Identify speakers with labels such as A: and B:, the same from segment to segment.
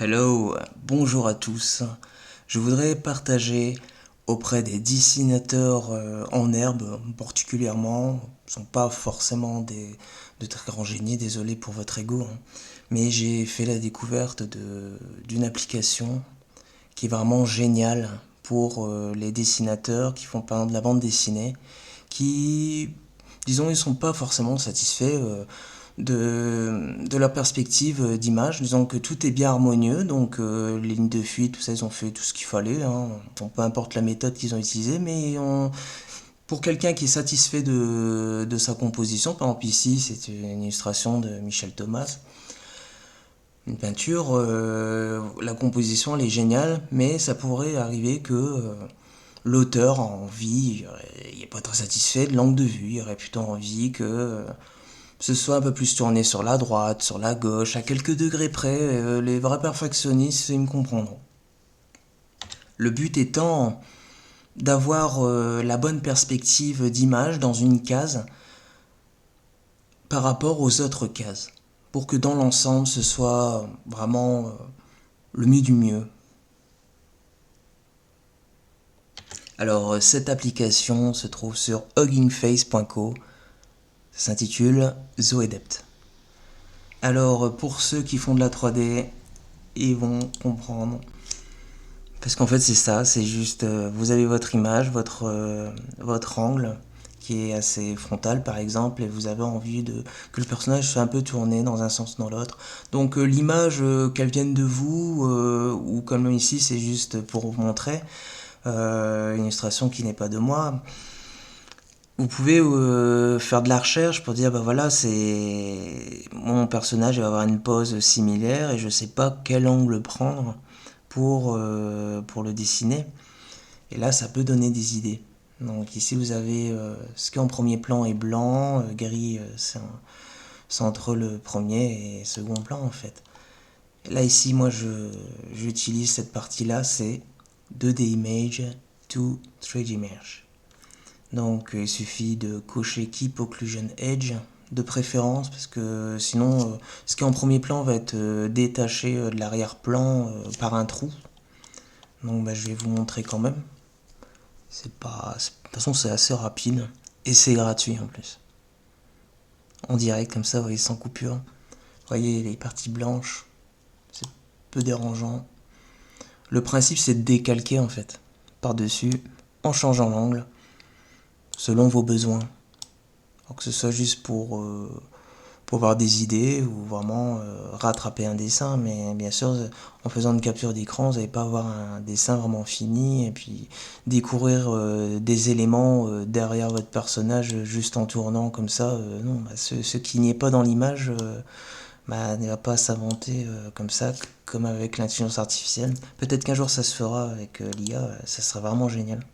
A: Hello, bonjour à tous. Je voudrais partager auprès des dessinateurs en herbe particulièrement, ce ne sont pas forcément de très grands génies, désolé pour votre ego, hein, mais j'ai fait la découverte d'une application qui est vraiment géniale pour les dessinateurs qui font par exemple de la bande dessinée, qui, disons, ils sont pas forcément satisfaits de la perspective d'image, disons que tout est bien harmonieux, donc les lignes de fuite, tout ça, ils ont fait tout ce qu'il fallait, hein. Bon, peu importe la méthode qu'ils ont utilisée, mais pour quelqu'un qui est satisfait de sa composition, par exemple ici, c'est une illustration de Michel Thomas, une peinture, la composition elle est géniale, mais ça pourrait arriver que l'auteur a envie, il n'est pas très satisfait de l'angle de vue, il aurait plutôt envie que ce soit un peu plus tourné sur la droite, sur la gauche, à quelques degrés près, les vrais perfectionnistes, ils me comprendront. Le but étant d'avoir la bonne perspective d'image dans une case par rapport aux autres cases, pour que dans l'ensemble ce soit vraiment le mieux du mieux. Alors cette application se trouve sur huggingface.co, ça s'intitule Zoedept. Alors pour ceux qui font de la 3D, ils vont comprendre. Parce qu'en fait c'est ça, c'est juste, vous avez votre image, votre angle, qui est assez frontal par exemple, et vous avez envie que le personnage soit un peu tourné dans un sens ou dans l'autre. Donc l'image, qu'elle vienne de vous, ou comme ici c'est juste pour vous montrer, une illustration qui n'est pas de moi, vous pouvez faire de la recherche pour dire, bah voilà, c'est mon personnage va avoir une pose similaire et je sais pas quel angle prendre pour le dessiner. Et là, ça peut donner des idées. Donc ici, vous avez ce qui est en premier plan est blanc, gris, c'est entre le premier et second plan en fait. Et là ici, moi, j'utilise cette partie-là, c'est 2D Image to 3D Mesh. Donc il suffit de cocher Keep Occlusion Edge de préférence parce que sinon ce qui est en premier plan va être détaché de l'arrière-plan par un trou. Donc je vais vous montrer quand même. C'est pas, de toute façon c'est assez rapide et c'est gratuit en plus. En direct comme ça, vous voyez, sans coupure. Vous voyez les parties blanches, c'est peu dérangeant. Le principe c'est de décalquer en fait par-dessus en changeant l'angle selon vos besoins. Alors que ce soit juste pour avoir des idées ou vraiment rattraper un dessin, mais bien sûr en faisant une capture d'écran vous n'allez pas avoir un dessin vraiment fini et puis découvrir des éléments derrière votre personnage juste en tournant comme ça, non, ce qui n'y est pas dans l'image ne va pas s'inventer comme ça, comme avec l'intelligence artificielle. Peut-être qu'un jour ça se fera avec l'IA, ça serait vraiment génial.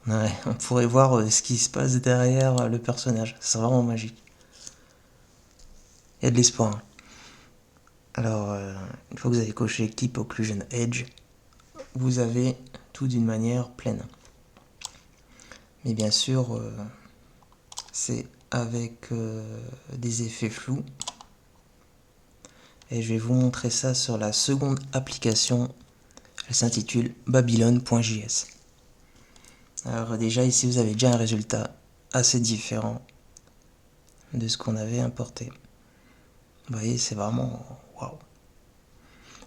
A: Ouais, on pourrait voir ce qui se passe derrière le personnage, ça serait vraiment magique. Il y a de l'espoir. Alors, une fois que vous avez coché Keep Occlusion Edge, vous avez tout d'une manière pleine. Mais bien sûr, c'est avec des effets flous. Et je vais vous montrer ça sur la seconde application. Elle s'intitule Babylon.js. Alors déjà ici vous avez déjà un résultat assez différent de ce qu'on avait importé. Vous voyez, c'est vraiment waouh.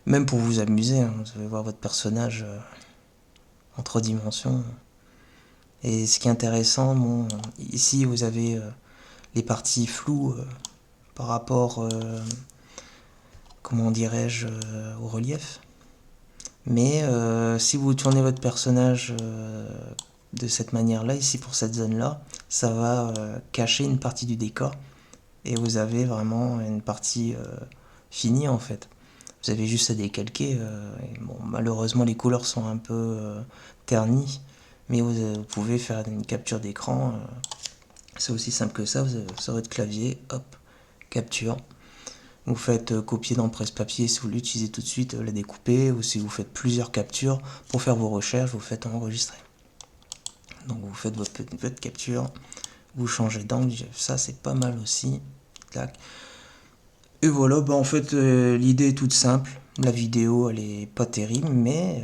A: Même pour vous amuser, hein, vous allez voir votre personnage en 3 dimensions. Et ce qui est intéressant, bon, ici vous avez les parties floues par rapport, comment dirais-je, au relief. Mais si vous tournez votre personnage de cette manière-là, ici pour cette zone-là, ça va cacher une partie du décor. Et vous avez vraiment une partie finie en fait. Vous avez juste à décalquer. Et bon, malheureusement les couleurs sont un peu ternies. Mais vous pouvez faire une capture d'écran. C'est aussi simple que ça. Vous avez sur votre clavier, hop, capture. Vous faites copier dans le presse-papier si vous l'utilisez tout de suite, la découper. Ou si vous faites plusieurs captures pour faire vos recherches, vous faites enregistrer. Donc vous faites votre capture. Vous changez d'angle. Ça c'est pas mal aussi. Clac. Et voilà, en fait l'idée est toute simple. La vidéo, elle est pas terrible, mais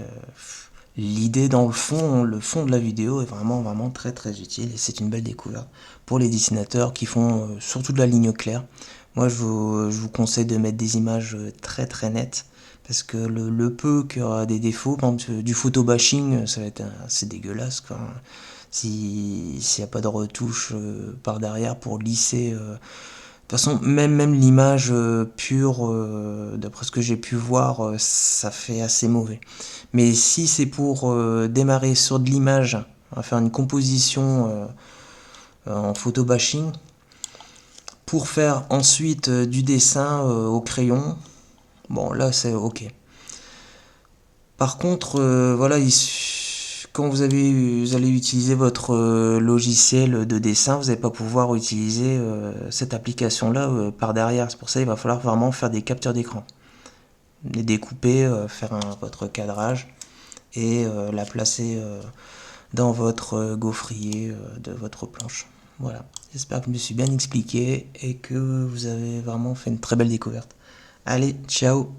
A: l'idée dans le fond de la vidéo est vraiment très très utile et c'est une belle découverte pour les dessinateurs qui font surtout de la ligne claire. Moi, je vous conseille de mettre des images très très nettes parce que le peu qu'il y aura des défauts, par exemple du photo bashing, ça va être assez dégueulasse quoi. S'il n'y a pas de retouche par derrière pour lisser. De toute façon, même l'image pure, d'après ce que j'ai pu voir, ça fait assez mauvais. Mais si c'est pour démarrer sur de l'image, on va faire une composition en photo bashing, pour faire ensuite du dessin au crayon, bon là c'est ok. Par contre, voilà, quand vous allez utiliser votre logiciel de dessin, vous n'allez pas pouvoir utiliser cette application-là par derrière. C'est pour ça qu'il va falloir vraiment faire des captures d'écran, les découper, faire votre cadrage et la placer dans votre gaufrier de votre planche. Voilà, j'espère que je me suis bien expliqué et que vous avez vraiment fait une très belle découverte. Allez, ciao!